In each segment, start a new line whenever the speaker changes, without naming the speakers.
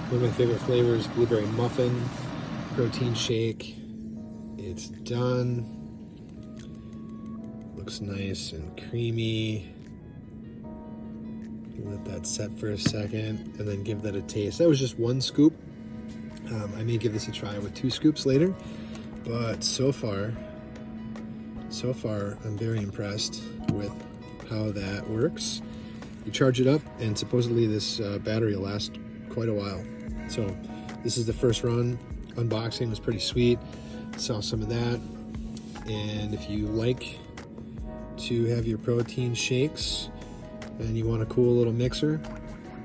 One of my favorite flavors, blueberry muffin, protein shake. It's done. Looks nice and creamy. Let that set for a second and then give that a taste. That was just one scoop. I may give this a try with 2 scoops later, but so far I'm very impressed with how that works. You charge it up and supposedly this battery will last quite a while. So this is the first run. Unboxing was pretty sweet. Saw some of that. And if you like to have your protein shakes and you want a cool little mixer,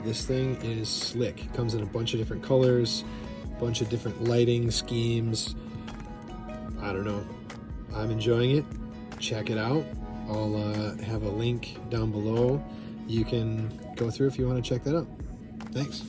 this thing is slick. It comes in a bunch of different colors, a bunch of different lighting schemes. I don't know. I'm enjoying it. Check it out. I'll have a link down below. You can go through if you want to check that out. Thanks.